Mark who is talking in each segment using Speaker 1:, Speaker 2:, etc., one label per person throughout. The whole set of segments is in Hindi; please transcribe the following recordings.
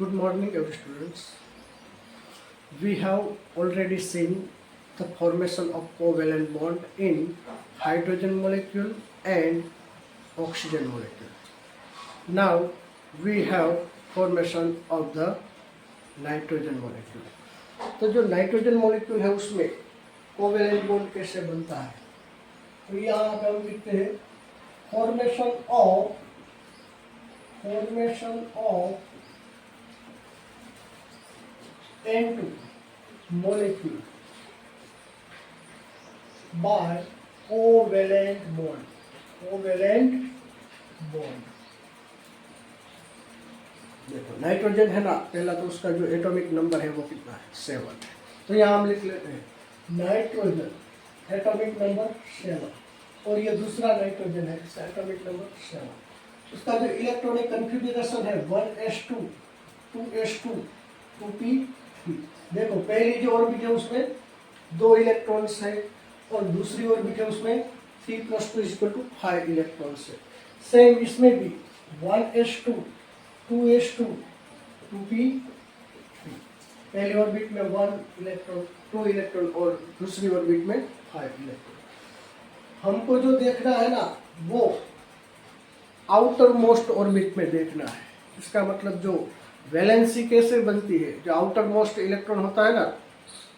Speaker 1: Good morning, every students. We have already seen the formation of covalent bond in hydrogen molecule and oxygen molecule. Now we have formation of the nitrogen molecule. तो जो नाइट्रोजन मॉलिक्यूल है उसमें कोवेलेंट बॉन्ड कैसे बनता है, तो यहाँ पे हम लिखते हैं formation of N2 molecule by covalent bond. देखो नाइट्रोजन है ना, पहला तो उसका जो एटॉमिक नंबर है वो कितना है, 7 है. तो यहाँ हम लिख लेते हैं नाइट्रोजन एटॉमिक नंबर 7 और ये दूसरा नाइट्रोजन है, इसका एटॉमिक नंबर 7. उसका जो इलेक्ट्रॉनिक कन्फिगरेशन है 1s2 2s2 2p3. देखो पहली जो ऑर्बिट है उसमें 2 इलेक्ट्रॉन्स है और दूसरी ऑर्बिट है उसमें 3 + 2 = 5 इलेक्ट्रॉन्स है. सेम इसमें भी 1s2 2s2 2p3. पहली ऑर्बिट में 1 इलेक्ट्रॉन 2 इलेक्ट्रॉन और दूसरी ऑर्बिट में 5 इलेक्ट्रॉन. हमको जो देखना है ना वो आउटर मोस्ट ऑर्बिट में देखना है. इसका मतलब जो वैलेंसी कैसे बनती है, जो आउटर मोस्ट इलेक्ट्रॉन होता है ना,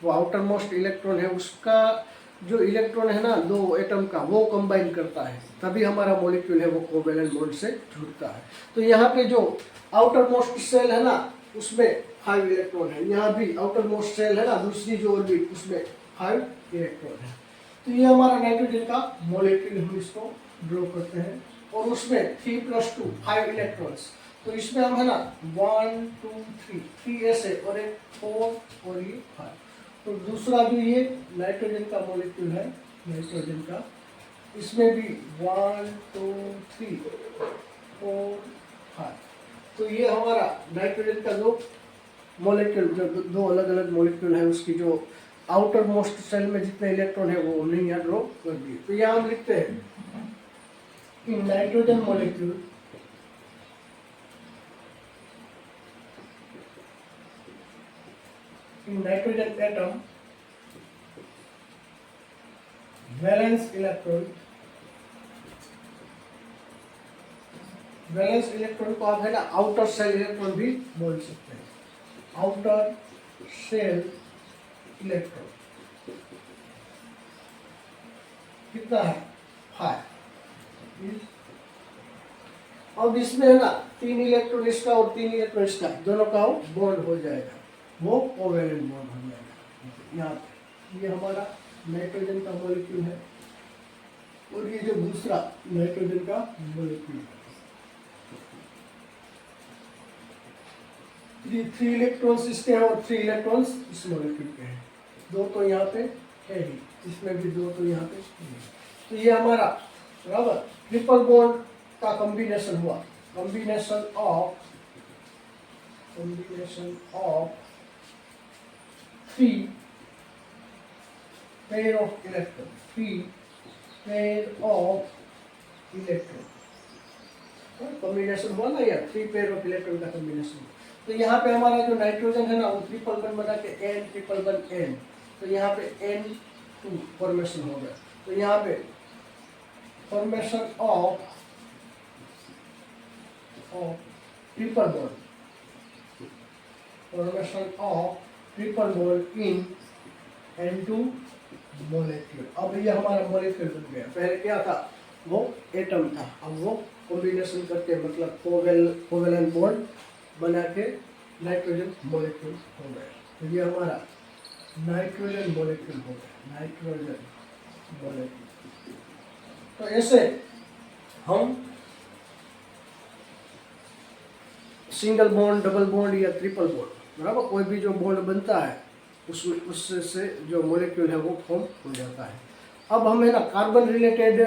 Speaker 1: वो आउटर मोस्ट इलेक्ट्रॉन है उसका जो इलेक्ट्रॉन है ना 2 एटम का वो कंबाइन करता है, तभी हमारा मॉलिक्यूल है वो कोवेलेंट बॉन्ड से जुड़ता है. तो यहाँ पे जो आउटर मोस्ट सेल है ना उसमें 5 इलेक्ट्रॉन है, यहाँ भी आउटर मोस्ट सेल है ना दूसरी जो ऑर्बिट उसमें 5 इलेक्ट्रॉन है. तो ये हमारा नाइट्रोजन का मॉलिक्यूल, हम इसको ड्रॉ करते हैं और उसमें 3 + 2 5 इलेक्ट्रॉन्स. तो इसमें हम है ना 1 2 3 ऐसे और एक 4 और ये 5. तो दूसरा जो ये नाइट्रोजन का मॉलिक्यूल है नाइट्रोजन का, इसमें भी 1 2 3 4 5. तो ये हमारा नाइट्रोजन का जो मॉलिक्यूल, जो 2 अलग अलग मॉलिक्यूल है उसकी जो आउटर मोस्ट सेल में जितने इलेक्ट्रॉन है वो हमने यहाँ ड्रॉ कर दिए. तो यहाँ हम लिखते हैं कि nitrogen molecule in nitrogen atom valence electron को आप है ना आउटर सेल इलेक्ट्रॉन भी बोल सकते हैं. आउटर सेल इलेक्ट्रॉन कितना है 5. अब इसमें है ना 3 इलेक्ट्रॉन इसका और 3 इलेक्ट्रॉन इसका, दोनों का बॉन्ड हो जाएगा, वो कोवेलेंट बॉन्ड हो जाएगा. यहाँ पे ये हमारा नाइट्रोजन का मॉलिक्यूल है और ये जो दूसरा नाइट्रोजन का मॉलिक्यूल है. 3 इलेक्ट्रॉन्स इसके हैं और 3 इलेक्ट्रॉन्स इस मॉलिक्यूल के हैं. 2 तो यहाँ पे है ही, इसमें भी 2 तो यहाँ पे है. तो ये हमारा बराबर ट्रिपल बॉन्ड का कॉम्बिनेशन हुआ. Combination of 3 pair of electron, 3 pair of electron. Combination हुआ ना यार, 3 पेयर ऑफ इलेक्ट्रॉन का कॉम्बिनेशन. तो यहाँ पे हमारा जो नाइट्रोजन है ना वो ट्रिपल बन बना के N ट्रिपल बन N. तो यहाँ पे N2 फॉर्मेशन हो गया. तो यहाँ पे formation of triple bond, formation of triple bond in N2 molecule. अब ये हमारा मॉलिक्यूल बन गया. पहले क्या था, वो एटम था, अब वो कॉम्बिनेशन करके मतलब कोवेलेंट बॉन्ड बना के नाइट्रोजन मॉलिक्यूल हो गया. तो ये हमारा नाइट्रोजन मॉलिक्यूल हो गया, नाइट्रोजन मॉलिक्यूल. तो ऐसे हम सिंगल बॉन्ड, डबल बॉन्ड या ट्रिपल बॉन्ड, बराबर कोई भी जो बॉन्ड बनता है उसमें उससे से जो मॉलिक्यूल है वो फॉर्म हो जाता है. अब हमें ना carbon related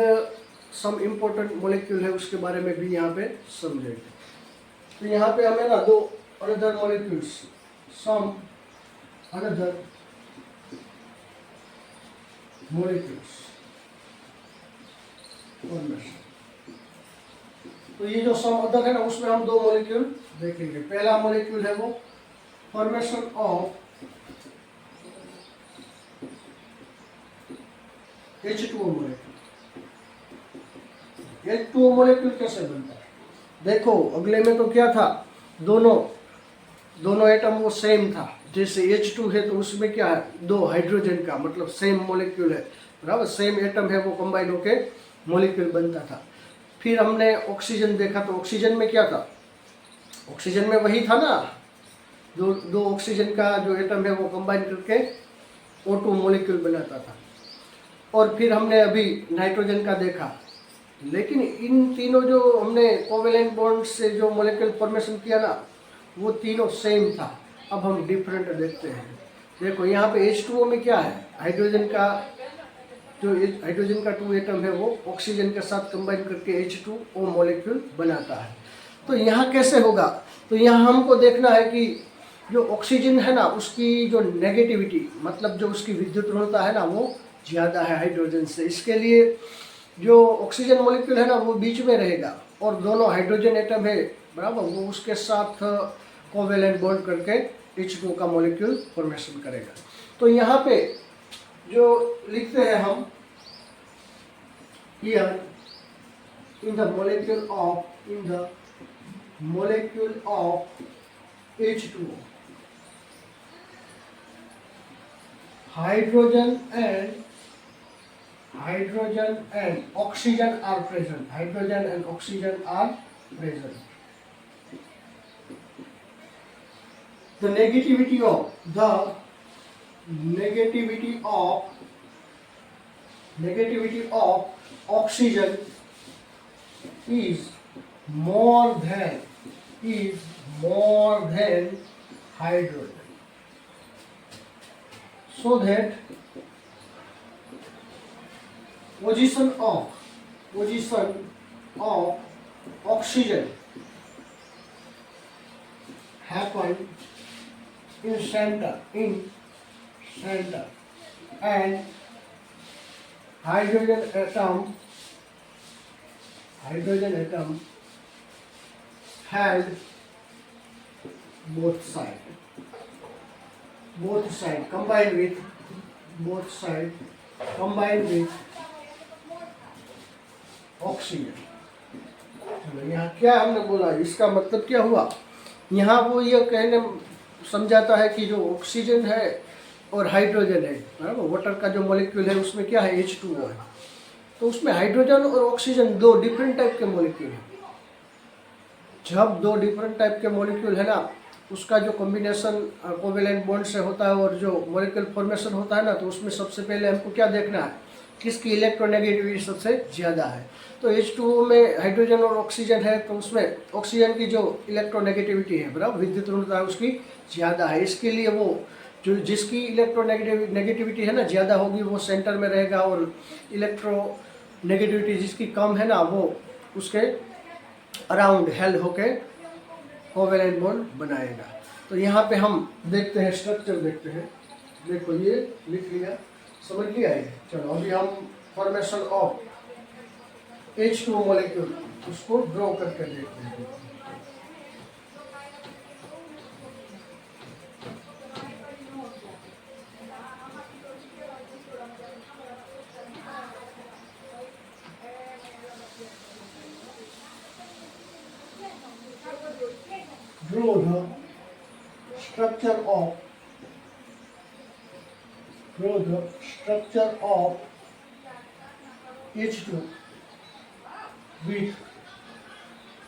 Speaker 1: some important molecule है उसके बारे में भी यहाँ पे समझेंगे. तो यहाँ पे हमें ना 2 another molecules, some another molecules formation. तो ये जो सम अदर है ना उसमें हम दो मॉलिक्यूल देखेंगे। पहला मॉलिक्यूल है वो formation of H2O molecule. H2O molecule कैसे बनता है? देखो अगले में तो क्या था, दोनों एटम वो सेम था। जैसे H2 है तो उसमें क्या है, दो हाइड्रोजन का मतलब सेम मॉलिक्यूल है, बराबर सेम एटम है, वो कंबाइन होके मॉलिक्यूल बनता था। फिर हमने ऑक्सीजन देखा तो ऑक्सीजन में क्या था, ऑक्सीजन में वही था ना, दो ऑक्सीजन का जो एटम है वो कंबाइन करके O2 मॉलिक्यूल बनाता था। और फिर हमने अभी नाइट्रोजन का देखा, लेकिन इन तीनों जो हमने कोवेलेंट बॉन्ड से जो मॉलिक्यूल फॉर्मेशन किया ना वो तीनों सेम था। अब हम डिफरेंट देखते हैं। देखो यहाँ पे H2O में क्या है, हाइड्रोजन का जो हाइड्रोजन का 2 एटम है वो ऑक्सीजन के साथ कंबाइन करके H2O मॉलिक्यूल बनाता है। तो यहाँ कैसे होगा, तो यहाँ हमको देखना है कि जो ऑक्सीजन है ना उसकी जो नेगेटिविटी मतलब जो उसकी विद्युत ऋणता है ना वो ज़्यादा है हाइड्रोजन से। इसके लिए जो ऑक्सीजन मॉलिक्यूल है ना वो बीच में रहेगा और दोनों हाइड्रोजन एटम है बराबर वो उसके साथ कोवेलेंट बॉन्ड करके H2O का मॉलिक्यूल फॉर्मेशन करेगा। तो यहाँ पे जो लिखते हैं हम here in the molecule of H2O, hydrogen and oxygen are present. Hydrogen and oxygen are present. The negativity of oxygen is more than hydrogen, so that position of oxygen happen in center and hydrogen atom held both side combined with oxygen. चलो यहाँ क्या हमने बोला, इसका मतलब क्या हुआ, यहाँ वो ये कहने समझाता है कि जो ऑक्सीजन है और हाइड्रोजन है बराबर, वाटर का जो मॉलिक्यूल है उसमें क्या है H2O है, तो उसमें हाइड्रोजन और ऑक्सीजन दो डिफरेंट टाइप के मॉलिक्यूल हैं। जब दो डिफरेंट टाइप के मॉलिक्यूल है ना उसका जो कॉम्बिनेशन कोवेलेंट बॉन्ड से होता है और जो मॉलिक्यूल फॉर्मेशन होता है ना, तो उसमें सबसे पहले हमको क्या देखना है, किसकी इलेक्ट्रोनेगेटिविटी सबसे ज़्यादा है। तो H2O में हाइड्रोजन और ऑक्सीजन है तो उसमें ऑक्सीजन की जो इलेक्ट्रोनेगेटिविटी है बराबर विद्युत ऋणता है उसकी ज़्यादा है। इसके लिए वो जो जिसकी इलेक्ट्रोनेगेटिविटी है ना ज़्यादा होगी वो सेंटर में रहेगा और इलेक्ट्रोनेगेटिविटी जिसकी कम है ना वो उसके अराउंड हेल्ड होके कोवेलेंट बॉन्ड बनाएगा। तो यहाँ पे हम देखते हैं स्ट्रक्चर देखते हैं। देखो ये लिख लिया, समझ लिया है। चलो अभी हम फॉर्मेशन ऑफ H2O मॉलिक्यूल उसको ड्रॉ करके देखते हैं। Draw the structure of H2 with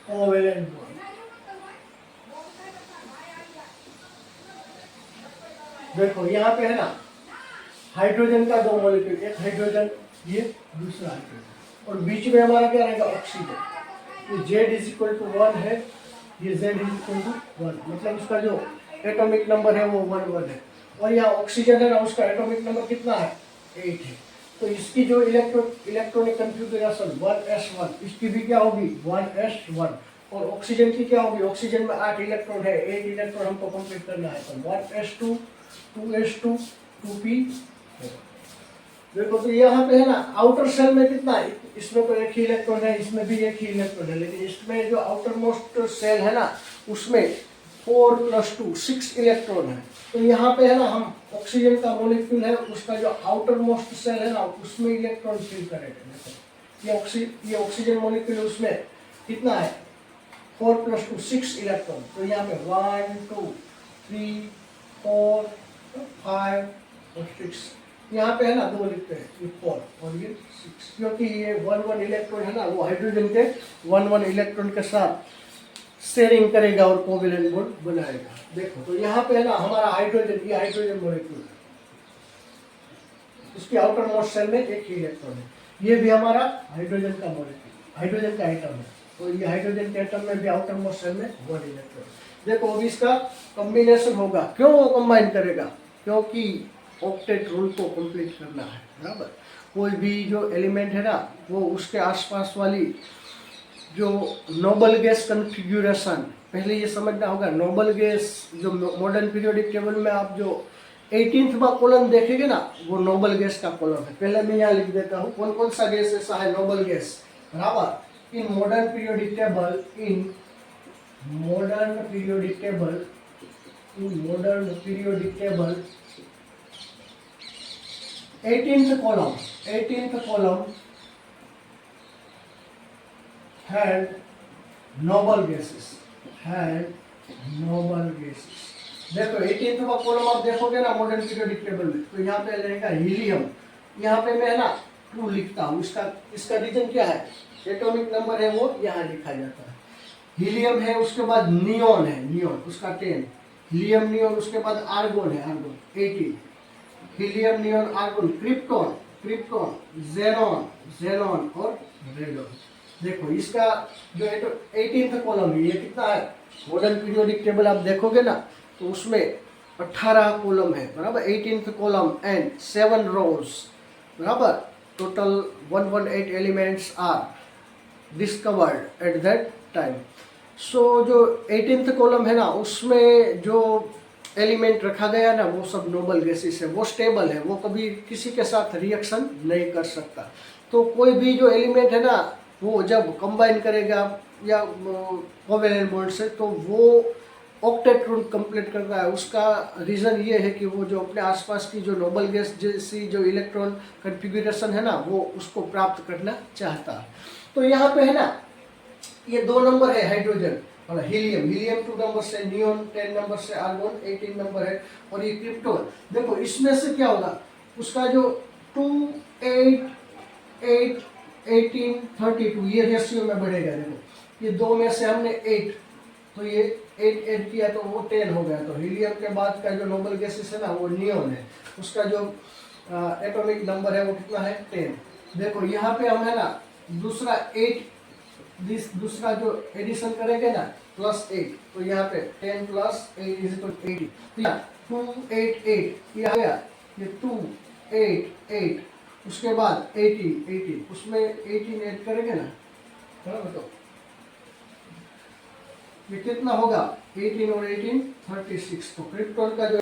Speaker 1: covalent bond. देखो यहाँ पे है ना हाइड्रोजन का दो मॉलिक्यूल, एक हाइड्रोजन ये दूसरा हाइड्रोजन, और बीच में हमारा क्या रहेगा ऑक्सीजन। ये Z=1 है, ये Z=1, मतलब इसका जो एटॉमिक नंबर है वो 1 है। और यहाँ ऑक्सीजन है ना उसका एटॉमिक नंबर कितना है 8 है। तो इसकी जो इलेक्ट्रॉनिक कन्फिगरेशन 1s1 इसकी भी क्या होगी 1s1, और ऑक्सीजन की क्या होगी, ऑक्सीजन में 8 इलेक्ट्रॉन है, 8 इलेक्ट्रॉन हमको कंप्लीट करना है, तो 1s2 2s2 2p4। देखो तो यहाँ पे है ना आउटर सेल में कितना है, इसमें तो एक ही इलेक्ट्रॉन है, इसमें भी एक ही इलेक्ट्रॉन है, लेकिन इसमें जो आउटर मोस्ट सेल है ना उसमें 4 + 2 6 इलेक्ट्रॉन है। तो यहाँ पे है ना हम ऑक्सीजन का मॉलिक्यूल है उसका जो आउटर मोस्ट सेल है ना उसमें इलेक्ट्रॉन फिल करेंगे। देखो ये ऑक्सीजन मॉलिक्यूल उसमें कितना है 4 + 2 6 इलेक्ट्रॉन। तो यहाँ पे 1 2 3 4 5 और 6, यहाँ पे है ना 2 लिखते हैं, ये 4 और ये 6, क्योंकि ये 1 इलेक्ट्रॉन है ना वो हाइड्रोजन के 1 इलेक्ट्रॉन के साथ शेयरिंग करेगा और कोवेलेंट बॉन्ड बनाएगा। देखो तो यहाँ पे है ना हमारा हाइड्रोजन, ये हाइड्रोजन मॉलिक्यूल है, उसके आउटर मोस्ट सेल में एक ही इलेक्ट्रॉन है। ये भी हमारा हाइड्रोजन का मॉलिक्यूल, हाइड्रोजन का एटम है। तो ये हाइड्रोजन के एटम में भी आउटर मोस्ट सेल में 1 इलेक्ट्रॉन। देखो अभी इसका कॉम्बिनेशन होगा, क्यों वो कंबाइन करेगा, क्योंकि ऑक्टेट रूल को कंप्लीट करना है, बराबर। कोई भी जो एलिमेंट है ना वो उसके आसपास वाली जो नोबल गैस कन्फिग्यूरेशन, पहले ये समझना होगा। नोबल गैस जो मॉडर्न पीरियोडिक टेबल में आप जो 18वां कॉलम देखेंगे ना वो नोबल गैस का कॉलम है। पहले मैं यहाँ लिख देता हूँ कौन कौन सा गैस ऐसा है नोबल गैस, बराबर। In modern periodic table, in modern periodic table, in modern periodic table 18th column had noble gases, देखो 18वां कॉलम आप देखोगे ना मॉडर्न पीरियोडिक टेबल में, तो यहाँ पे रहेगा हीलियम। यहाँ पे मैं ना 2 लिखता हूँ, इसका रीजन क्या है, एटॉमिक नंबर है वो यहाँ लिखा जाता है। हीलियम है, उसके बाद नियोन है, नियोन उसका 10, हीलियम नियोन, उसके बाद आर्गोन है, argon 18, helium neon argon, krypton, xenon और रेडॉन। देखो इसका जो 18th कॉलम है ये कितना है, मॉडर्न पीरियोडिक टेबल आप देखोगे ना तो उसमें 18 कॉलम है, बराबर। 18th कॉलम एंड 7 रोज, बराबर। Total 118 elements are discovered at that time. So जो 18th कॉलम है ना उसमें जो एलिमेंट रखा गया ना वो सब नोबल गैसेस है, वो स्टेबल है, वो कभी किसी के साथ रिएक्शन नहीं कर सकता। तो कोई भी जो एलिमेंट है ना वो जब कंबाइन करेगा या कोवेलेंट बॉन्ड से तो वो ऑक्टेट रूल कंप्लीट करता है। उसका रीज़न ये है कि वो जो अपने आसपास की जो नोबल गैस जैसी जो इलेक्ट्रॉन कन्फिग्यूरेशन है ना वो उसको प्राप्त करना चाहता है। तो यहाँ पे है ना ये 2 नंबर है हाइड्रोजन और हीलियम 2 नंबर से, नियोन 10 नंबर से, आर्गोन 18 नंबर है, और ये क्रिप्टॉन। देखो इसमें से क्या होगा, उसका जो 2 8 8 18 32 ये रेशियो में बढ़ेगा। देखो ये 2 में से हमने 8, तो ये 8 ऐड किया तो वो 10 हो गया। तो हीलियम के बाद का जो नोबल गैसेस है ना वो नियोन है, उसका जो एटॉमिक नंबर है वो कितना है 10। देखो यहाँ पे हम है ना दूसरा 8, दूसरा जो एडिशन करेंगे ना +8, तो यहाँ पे 10 + 8 = 80। तो यहाँ 2 8 8 ये आ गया, ये 2 8 8, उसके बाद 18 उसमें 18 ऐड करेंगे ना, बराबर। तो ये कितना होगा 18 और 18 36। तो क्रिप्टॉन का जो